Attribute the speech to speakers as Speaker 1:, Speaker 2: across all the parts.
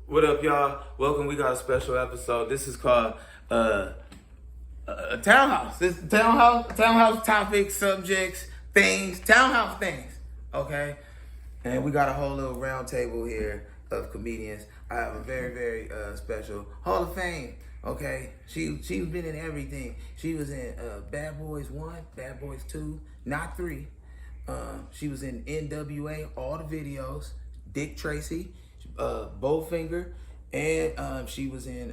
Speaker 1: What up, y'all? Welcome. We got a special episode. This is called a townhouse. This townhouse topics, subjects, things, townhouse things. Okay, and we got a whole little round table here of comedians. I have a very, very special Hall of Fame. Okay, she's been in everything. She was in Bad Boys 1, Bad Boys 2, not 3. She was in NWA, all the videos. Dick Tracy, Bowfinger, and she was in.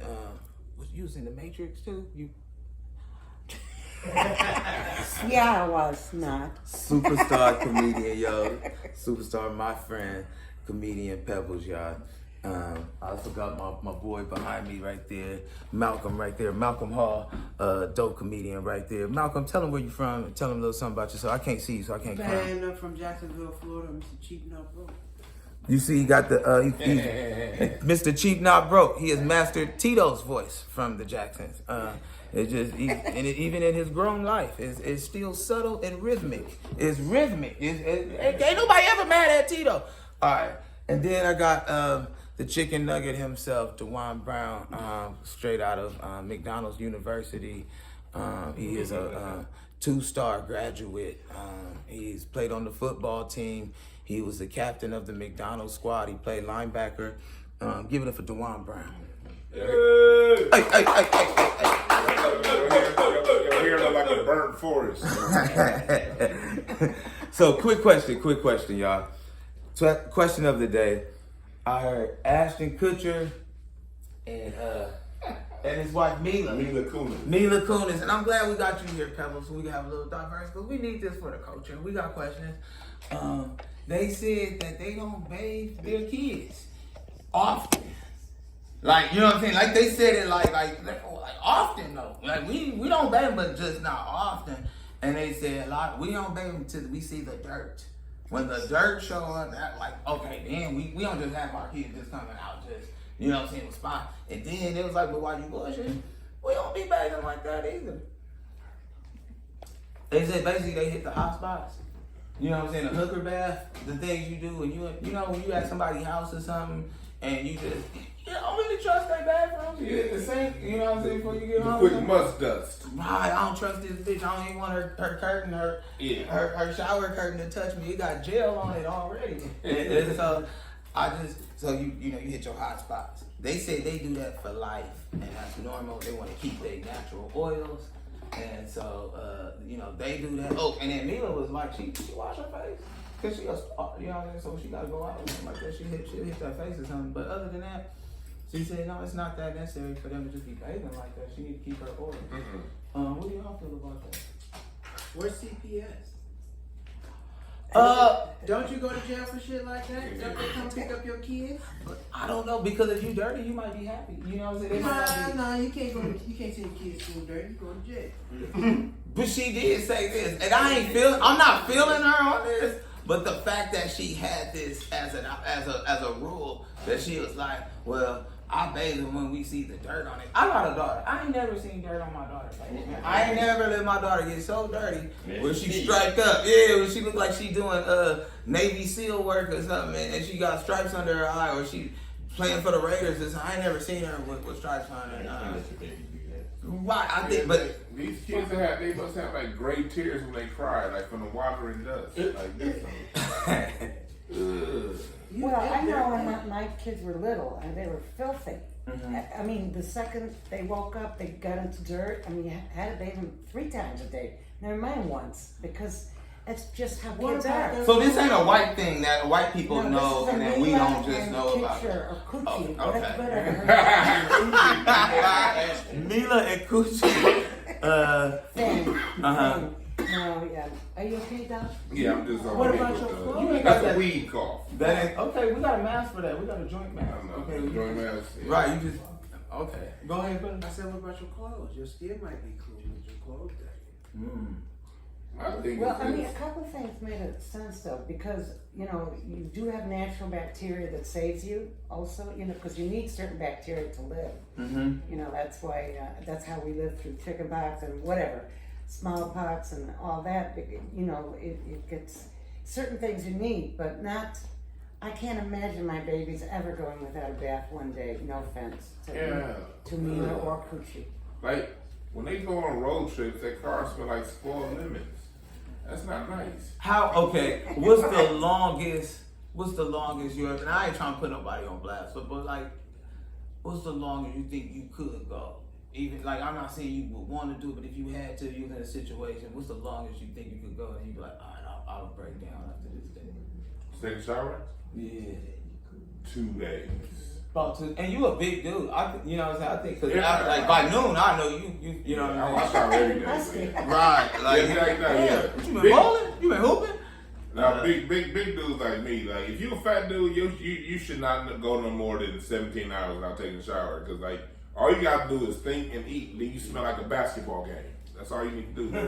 Speaker 1: You was in The Matrix too. You.
Speaker 2: Yeah, I was not.
Speaker 1: Superstar comedian, yo. Superstar, my friend, comedian Pebbles, y'all. I also got my boy behind me right there, Malcom right there, Malcom Hall, dope comedian right there. Malcom, tell him where you from and tell him a little something about yourself. I can't see you, so I can't come.
Speaker 3: Man, I'm from Jacksonville, Florida. Mr. Cheap Not Broke.
Speaker 1: You see, he got the Mr. Cheap Not Broke. He has mastered Tito's voice from the Jacksons. Even in his grown life, it's still subtle and rhythmic. It's rhythmic. Ain't nobody ever mad at Tito. All right, and then I got the chicken nugget himself, Dwann Brown, straight out of McDonald's University. He is a 2-star graduate. He's played on the football team. He was the captain of the McDonald's squad. He played linebacker. Give it up for Dwann Brown.
Speaker 4: Your hair look like a burnt forest.
Speaker 1: So, quick question, y'all. Question of the day. I heard Ashton Kutcher and his wife Mila Kunis, and I'm glad we got you here, Pebbles, so we can have a little diverse, because we need this for the culture. We got questions. They said that they don't bathe their kids often. Like, you know what I'm saying? Like they said it like often though. Like we don't bathe them, but just not often. And they said we don't bathe them until we see the dirt. When the dirt show up, that like, okay, then we don't just have our kids just coming out just, you know what I'm saying, with spot. And then it was like, but why you bullshit? We don't be bathing like that either. They said basically they hit the hot spots. You know what I'm saying? The hooker bath, the things you do when you know when you at somebody's house or something and you just don't really trust their bathrooms. You hit the sink, you know what I'm saying, before you get home.
Speaker 4: Quick must dust.
Speaker 1: Right, I don't trust this bitch. I don't even want her curtain, her shower curtain to touch me. It got gel on it already. And so you hit your hot spots. They say they do that for life, and that's normal. They want to keep their natural oils. And so, they do that. Oh, and then Mila was like, she wash her face. Because she a star, you know what I mean? So she got to go out with something like that. She'll hit that face or something. But other than that, she said, no, it's not that necessary for them to just be bathing like that. She need to keep her oil. Mm-hmm. What do y'all feel about that?
Speaker 3: Where's CPS? Don't you go to jail for shit like that? Don't they come pick up your kids?
Speaker 1: I don't know, because if you dirty, you might be happy. You know what I'm saying?
Speaker 3: No, you can't take your kids to dirty. You go to jail.
Speaker 1: But she did say this, and I'm not feeling her on this. But the fact that she had this as a rule, that she was like, well, I bathe them when we see the dirt on it. I got a daughter. I ain't never seen dirt on my daughter. I ain't never let my daughter get so dirty where she striped up. Yeah, when she look like she doing Navy SEAL work or something, and she got stripes under her eye, or she playing for the Raiders or something. I ain't never seen her with stripes on her. Right, I think, but
Speaker 4: these kids they must have like gray tears when they cry, like from the water and dust, like this.
Speaker 2: Well, I know when my kids were little and they were filthy. Mm-hmm. I mean, the second they woke up, they got into dirt. I mean, you had to bathe them 3 times a day. Never mind once, because that's just how kids are.
Speaker 1: So this ain't a white thing that white people know and that we don't just know about.
Speaker 2: Picture of Coochie.
Speaker 1: Oh, okay. Mila and Coochie.
Speaker 2: No, yeah. Are you okay, Doc?
Speaker 4: Yeah, I'm just on.
Speaker 3: What about your clothes?
Speaker 1: You ain't
Speaker 4: That's
Speaker 1: got
Speaker 4: a weed cough.
Speaker 1: That ain't okay. We got a mask for that. We got a joint mask.
Speaker 4: Okay, joint mask. Yeah.
Speaker 1: Right. You just okay. Go ahead, brother.
Speaker 3: I said, what about your clothes? Your skin might be clean, but your clothes dirty.
Speaker 2: Well, I mean, a couple of things made sense though, because you do have natural bacteria that saves you also, because you need certain bacteria to live. Mm-hmm. That's why that's how we live through chickenpox and whatever, smallpox and all that. It gets certain things you need, but not I can't imagine my babies ever going without a bath one day. No offense to Mina or Coochie.
Speaker 4: Like, when they go on road trips, their cars smell like spoiled lemons. That's not nice.
Speaker 1: Okay, what's the longest you ever, and I ain't trying to put nobody on blast, but like, what's the longest you think you could go? Even, like, I'm not saying you would want to do it, but if you had to, you was in a situation, what's the longest you think you could go? And you'd be like, all right, I'll break down after this day.
Speaker 4: Take a shower?
Speaker 1: Yeah.
Speaker 4: 2 days.
Speaker 1: About 2, and you a big dude. You know what I'm saying? I think, cause like by noon, I know you know what I mean?
Speaker 4: I shower every day.
Speaker 1: Right. Like,
Speaker 4: yeah.
Speaker 1: You been bowling? You been hooping?
Speaker 4: Now, big dudes like me, like, if you a fat dude, you should not go no more than 17 hours without taking a shower. Because, like, all you got to do is think and eat. Then you smell like a basketball game. That's all you need to do.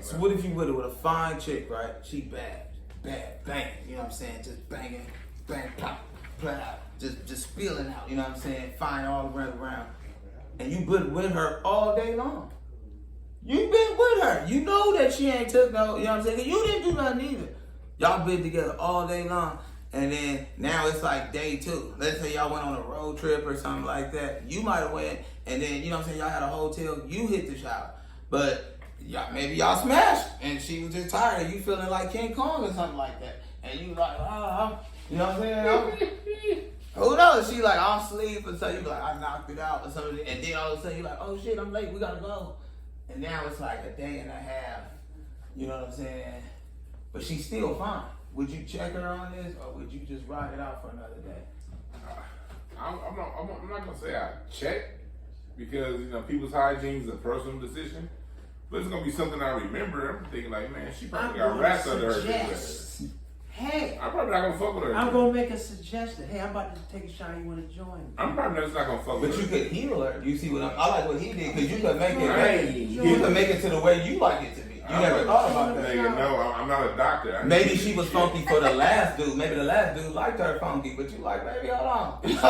Speaker 1: So what if you with a fine chick, right? She bad, bang. You know what I'm saying? Just banging, bang, pop, plop, just feeling out. You know what I'm saying? Fine all around. And you been with her all day long. You been with her. You know that she ain't took no, you know what I'm saying? You didn't do nothing either. Y'all been together all day long. And then now it's like day 2. Let's say y'all went on a road trip or something like that. You might have went, and then, you know what I'm saying, y'all had a hotel, you hit the shower. But maybe y'all smashed, and she was just tired, and you feeling like King Kong or something like that. And you like, you know what I'm saying? Who knows? She like, I'm asleep, and so you like, I knocked it out or something. And then all of a sudden you like, oh shit, I'm late, we gotta go. And now it's like a day and a half, you know what I'm saying? But she's still fine. Would you check her on this, or would you just ride it out for another day?
Speaker 4: I'm not gonna say I check, because, you know, people's hygiene is a personal decision. But it's gonna be something I remember. I'm thinking like, man, she probably got rats under her.
Speaker 3: Hey,
Speaker 4: I'm probably not gonna fuck with her.
Speaker 3: I'm gonna make a suggestion. Hey, I'm about to take a shower. You want to join me?
Speaker 4: I'm probably just not gonna fuck with
Speaker 1: But
Speaker 4: her.
Speaker 1: you could heal her. You see what I like what he did, because you could make it.
Speaker 4: Hey,
Speaker 1: You could make it to the way you like it to be. You never thought about that.
Speaker 4: Nigga, no, I'm not a doctor.
Speaker 1: Maybe she was funky for the last dude. Maybe the last dude liked her funky, but you like, baby, hold on.
Speaker 4: If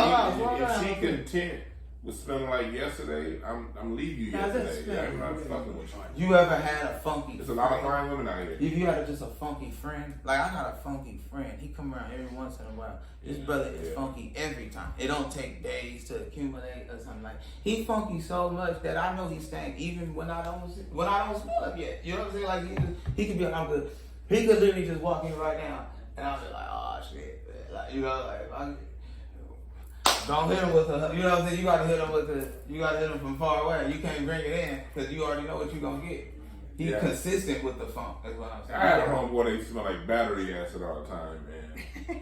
Speaker 4: she content with smelling like yesterday, I'm leaving you yesterday. I'm not fucking with you.
Speaker 1: You ever had a funky
Speaker 4: There's a lot of fine women out here.
Speaker 1: If you had just a funky friend, like I got a funky friend, he come around every once in a while. This brother is funky every time. It don't take days to accumulate or something like. He funky so much that I know he stank even when I don't smell him yet. You know what I'm saying? Like he could be like, I'm good. He could literally just walk in right now, and I'll be like, oh shit, man. Like, you know, like don't hit him with a, you know what I'm saying? You gotta hit him from far away. You can't bring it in because you already know what you're gonna get. He's consistent with the funk. That's what I'm saying.
Speaker 4: I had a homeboy that smell like battery acid all the time, man.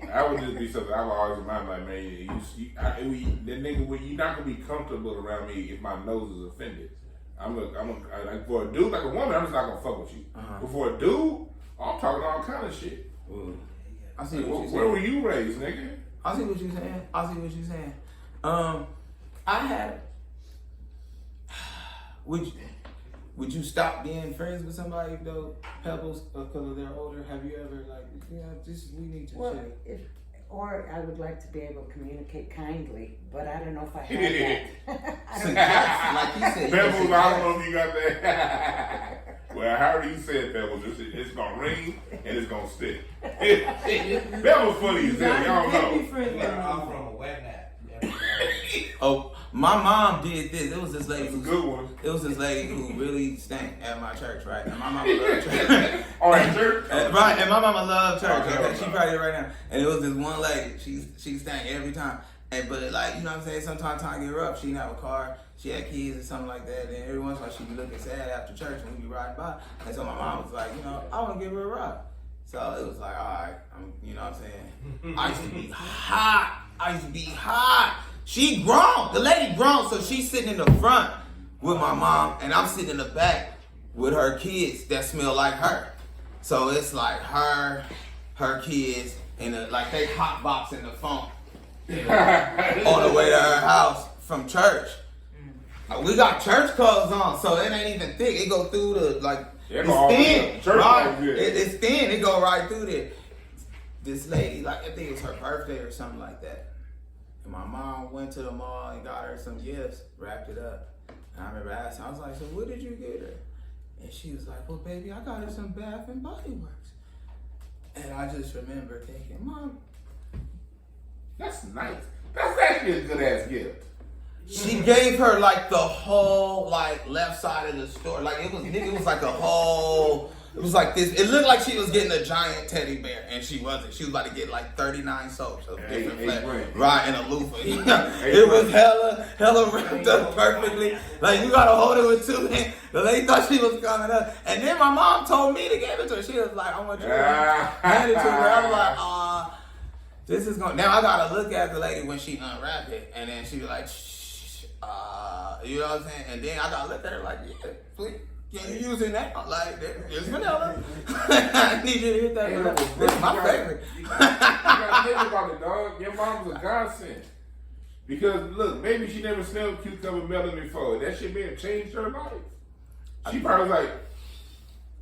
Speaker 4: That would just be something I would always remind, like, man, that nigga, you're not gonna be comfortable around me if my nose is offended. Like, for a dude, like a woman, I'm just not gonna fuck with you. But for a dude, I'm talking all kind of shit.
Speaker 1: I see what you're saying.
Speaker 4: Where were you raised, nigga?
Speaker 1: I see what you're saying. I had. Would you stop being friends with somebody though, Pebbles, because they're older? Have you ever we need to chill?
Speaker 2: Or I would like to be able to communicate kindly, but I don't know if I have that.
Speaker 1: Like you said,
Speaker 4: Pebbles, I don't know if you got that. Well, however you said, Pebbles, it's gonna ring and it's gonna stick. Pebbles funny as hell, y'all know.
Speaker 3: I'm from a wet nap.
Speaker 1: Oh, my mom did this. It was this lady.
Speaker 4: That's a good one.
Speaker 1: It was this lady who really stank at my church, right? And my mama loved church.
Speaker 4: All right, church.
Speaker 1: Right, and my mama loved church.
Speaker 4: Okay,
Speaker 1: Okay, she probably here right now. And it was this one lady. She stank every time. But like, you know what I'm saying? Sometimes time get rough. She didn't have a car. She had kids or something like that. And every once in a while she'd be looking sad after church and we'd be riding by. And so my mom was like, you know, I want to give her a ride. So it was like, all right, you know what I'm saying? I used to be hot. She grown. The lady grown, so she's sitting in the front with my mom, and I'm sitting in the back with her kids that smell like her. So it's like her kids, and like they hot boxing the phone on the way to her house from church. We got church clothes on, so it ain't even thick. It go through the it's thin. Right? It's thin. It go right through there. This lady, like I think it was her birthday or something like that. And my mom went to the mall and got her some gifts, wrapped it up. And I remember asking, I was like, so what did you get her? And she was like, well, baby, I got her some Bath and Body Works. And I just remember thinking, Mom,
Speaker 4: That's nice. That's actually a good ass gift.
Speaker 1: She gave her like the whole like left side of the store. Like it was like a whole. It was like this. It looked like she was getting a giant teddy bear, and she wasn't. She was about to get like 39 soaps of different flavors, right? And a loofah. It was hella wrapped up perfectly. Like you gotta hold it with two hands. The lady thought she was coming up, and then my mom told me to give it to her. She was like, "I want you to hand it to her." I was like, this is going. Now I gotta look at the lady when she unwrapped it, and then she was like, "Shh, you know what I'm saying?" And then I gotta look at her like, "Yeah, please." Can you use it now? Like, it's vanilla. I need you to hit that. Hey, that's my favorite.
Speaker 4: You gotta think about it, dog. Your mom was a godsend. Because, look, maybe she never smelled cucumber melon before. That shit may have changed her life. She probably was like,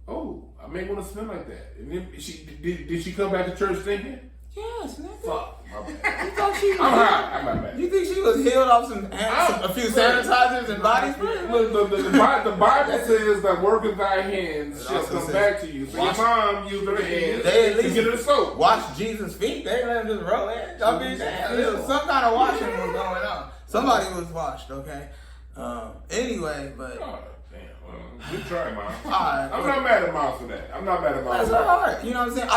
Speaker 4: oh, I may want to smell like that. And then did she come back to church thinking?
Speaker 1: Yes, nigga.
Speaker 4: Fuck.
Speaker 1: You thought she was
Speaker 4: I'm high. I'm not bad.
Speaker 1: You think she was healed off a few sanitizers and body spray?
Speaker 4: Look, the Bible says that work of thy hands shall come back to you. So your mom used her hands to get her soap.
Speaker 1: Wash Jesus' feet. They let him just roll in. I mean, some kind of washing was going on. Somebody was washed, okay? Anyway, but...
Speaker 4: Good try, Mom.
Speaker 1: Right,
Speaker 4: I'm not mad at Mom for that. I'm not mad at Mom.
Speaker 1: That's alright. You know what I'm saying?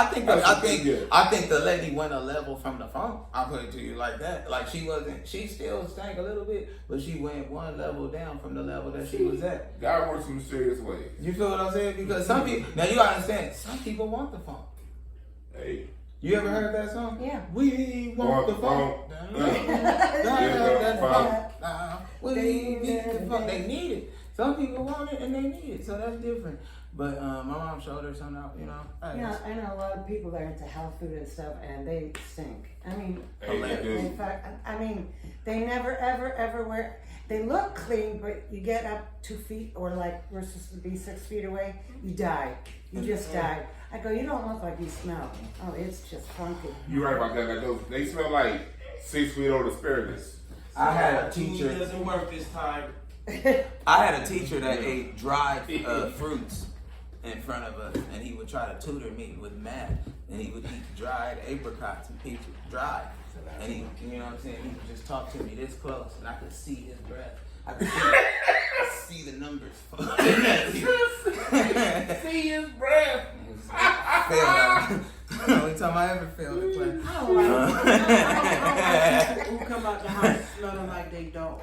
Speaker 1: I think the lady went a level from the phone. I'll put it to you like that. Like she still stank a little bit, but she went one level down from the level that she was at.
Speaker 4: God works in mysterious ways.
Speaker 1: You feel what I'm saying? Because some people, now you gotta understand, some people want the funk.
Speaker 4: Hey.
Speaker 1: You ever heard that song?
Speaker 2: Yeah.
Speaker 1: We want the funk. We need the funk. They need it. Some people want it and they need it, so that's different. But my mom showed her something out, you know.
Speaker 2: Yeah, I know a lot of people that are into health food and stuff, and they stink. I mean, in fact, I mean, they never, ever wear. They look clean, but you get up 2 feet, or like we're supposed to be 6 feet away, you die. You just die. I go, you don't look like you smell. Oh, it's just funky.
Speaker 4: You're right about that. Like they smell like 6 feet old asparagus.
Speaker 1: I had a teacher.
Speaker 3: It doesn't work this time.
Speaker 1: I had a teacher that ate dried fruits in front of us, and he would try to tutor me with math, and he would eat dried apricots and peaches, dried, and he, you know what I'm saying, he would just talk to me this close, and I could see his breath. I could see the numbers.
Speaker 4: See his breath.
Speaker 1: Only time I ever failed to play.
Speaker 3: Who come out the house smelling like they dog?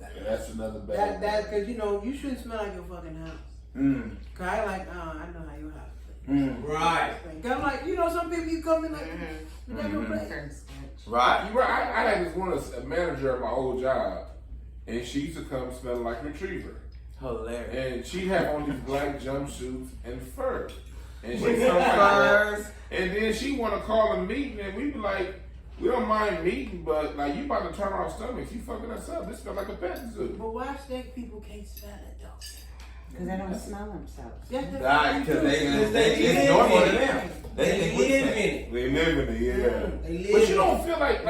Speaker 4: Yeah, that's another bad.
Speaker 3: That because you know you shouldn't smell like your fucking house. Cause I like I know how your house. Right. Cause I'm like some people you come in like that no place.
Speaker 1: Right.
Speaker 4: You're right. I had this one a manager at my old job, and she used to come smelling like retriever.
Speaker 1: Hilarious.
Speaker 4: And she'd have on these black jumpsuits and fur. And she like and then she want to call a meeting, and we be like, we don't mind meeting, but like you about to turn our stomachs, you fucking us up. This smells like a pet zoo.
Speaker 3: But why steak people can't smell it though?
Speaker 2: Because they don't smell themselves.
Speaker 1: Right, because it's normal to them. They live in it.
Speaker 4: They live in it, yeah. But you don't feel like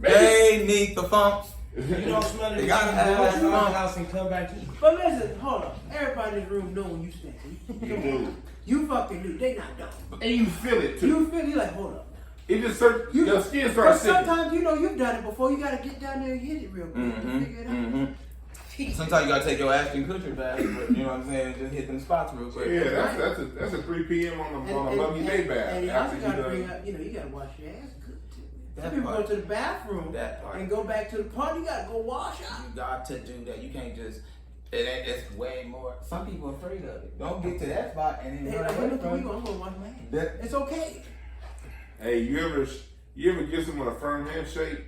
Speaker 1: they need the funk.
Speaker 3: You don't smell it.
Speaker 1: They gotta have
Speaker 3: the house and come back to you. But listen, hold on. Everybody in this room know when you stink.
Speaker 4: You do.
Speaker 3: You fucking do. They not dumb.
Speaker 4: And you feel it too.
Speaker 3: You feel it. You like, hold up.
Speaker 4: It just your skin starts sticking.
Speaker 3: Sometimes you've done it before. You gotta get down there and hit it real quick to figure it out.
Speaker 1: Sometimes you gotta take your Ashton Kutcher bath, you know what I'm saying? Just hit them spots real quick.
Speaker 4: Yeah, that's a 3 p.m. on a muggy day bath.
Speaker 3: And you also gotta bring up, you gotta wash your ass good too. Some people go to the bathroom and go back to the party. You gotta go wash out.
Speaker 1: You got to do that. You can't just. It's way more. Some people are afraid of it. Don't get to that spot and then
Speaker 3: I'm gonna wash my hands. It's okay.
Speaker 4: Hey, you ever give someone a firm handshake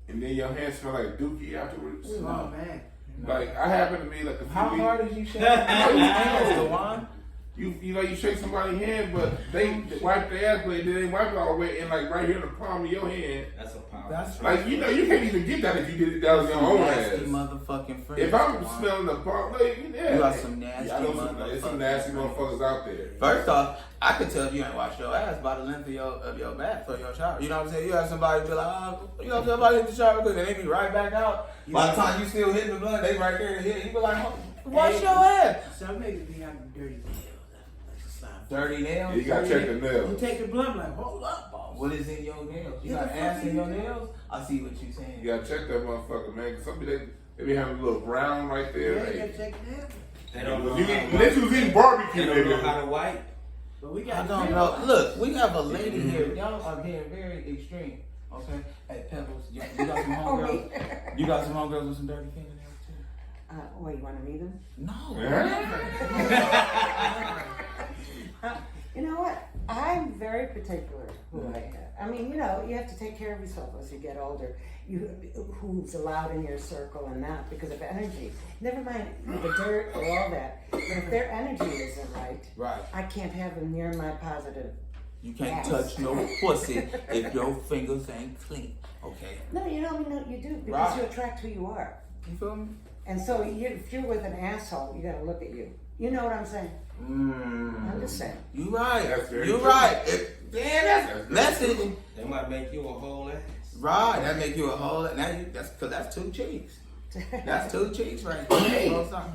Speaker 4: and then your hands smell like dookie afterwards?
Speaker 3: Oh man.
Speaker 4: Like I happen to be like a few
Speaker 1: How hard did you shake hands, Dwann?
Speaker 4: You shake somebody's hand, but they wipe their ass, but they wipe it all the way, and like right here in the palm of your hand. That's a palm. That's like you can't even get that if you did it down your own ass.
Speaker 1: Motherfucking friends.
Speaker 4: If I'm smelling the palm, you
Speaker 1: got some nasty motherfuckers.
Speaker 4: There's some nasty motherfuckers out there.
Speaker 1: First off, I could tell if you ain't washed your ass by the length of your bath or your shower. You know what I'm saying? You have somebody be like, somebody hit the shower because they be right back out. By the time you still hitting the blunt, they right there to hit. You be like, wash your ass.
Speaker 3: Some niggas be having dirty nails.
Speaker 1: Dirty nails.
Speaker 4: You gotta check the
Speaker 3: You
Speaker 4: nails.
Speaker 3: take the blunt like, hold up, boss.
Speaker 1: What is in your nails? You
Speaker 3: What
Speaker 1: got
Speaker 3: the
Speaker 1: ass
Speaker 3: fuck
Speaker 1: in
Speaker 3: you
Speaker 1: your
Speaker 3: doing?
Speaker 1: nails? I see what you saying.
Speaker 4: You gotta check that motherfucker, man. 'Cause some people they be having a little brown right there.
Speaker 3: Yeah,
Speaker 4: Hey.
Speaker 3: you gotta check it out.
Speaker 1: They don't know.
Speaker 4: Unless you was eating barbecue,
Speaker 1: They don't know how
Speaker 4: nigga.
Speaker 1: to wipe.
Speaker 3: But we
Speaker 1: I
Speaker 3: got
Speaker 1: don't know. Look, we have a lady here. Y'all are getting very extreme. Okay, at Pebbles, you got some homegirls. You got some homegirls with some dirty fingernails too.
Speaker 2: What, you want to meet them?
Speaker 1: No.
Speaker 2: You know what? I'm very particular who I have. I mean, you know, you have to take care of yourself as you get older. Who's allowed in your circle and not because of energy. Never mind the dirt or all that. But if their energy isn't right,
Speaker 1: Right.
Speaker 2: I can't have them near my positive.
Speaker 1: You can't
Speaker 2: Yes.
Speaker 1: touch no pussy if your fingers ain't clean. Okay.
Speaker 2: No, you know, you do because
Speaker 1: Right.
Speaker 2: you attract who you are.
Speaker 1: You feel me?
Speaker 2: And so if you're with an asshole, you got to look at you. You know what I'm saying? I'm just saying.
Speaker 1: You right.
Speaker 4: That's very
Speaker 1: You
Speaker 4: true.
Speaker 1: right. That's message.
Speaker 5: They might make you a whole ass.
Speaker 1: Right. That make you a whole. Now that's two cheeks. That's two cheeks right there. You know something?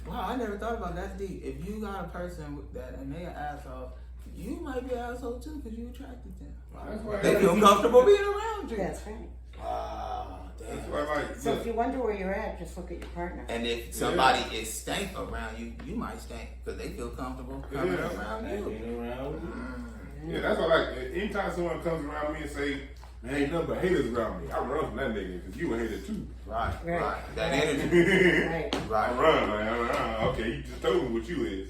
Speaker 1: Wow, I never thought about that deep. If you got a person with that and they an asshole, you might be an asshole too because you attracted them.
Speaker 4: That's why
Speaker 1: They feel comfortable being around you.
Speaker 2: That's right.
Speaker 1: Wow, damn.
Speaker 4: That's why I like.
Speaker 2: So if you wonder where you're at, just look at your partner.
Speaker 1: And if somebody is stank around you, you might stink because they feel comfortable coming
Speaker 4: Yeah.
Speaker 1: around you.
Speaker 5: Being around.
Speaker 4: Yeah, that's why I like. Anytime someone comes around me and say, "Man, ain't nothing but haters around me," I run from that nigga because you a hater too.
Speaker 1: Right,
Speaker 2: Right.
Speaker 1: right. That energy.
Speaker 2: Right.
Speaker 4: I
Speaker 1: Right.
Speaker 4: run, like, okay, you just told me what you is.